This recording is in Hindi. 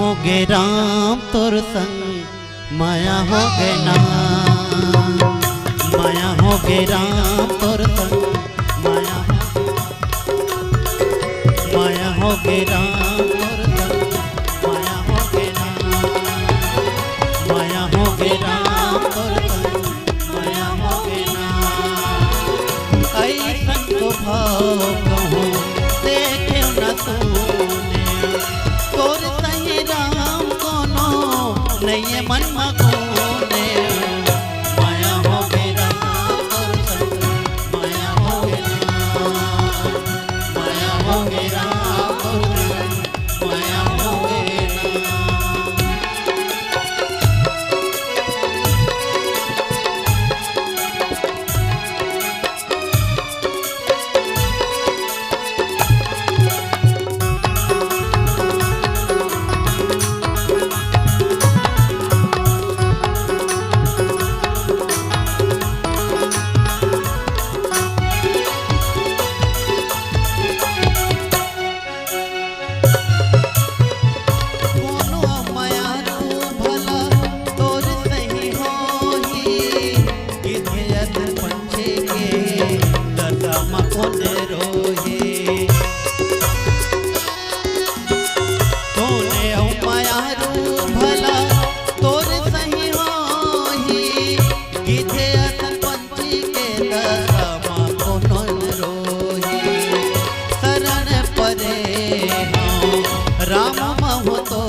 होगे राम तोर संग माया होगे नाम, माया होगे राम तोर संग माया होगे राम तोर संग माया होगे नाम, माया होगे राम तोर संग माया होगे नाम। ऐसन तो भाव कहूँ देखे न तूने, तोर सही राम कोनो नहीं मन मगोने। माया होगे राम तोर संग माया होगे नाम, माया होगे राम तोर संग माया होगे नाम। राम महतो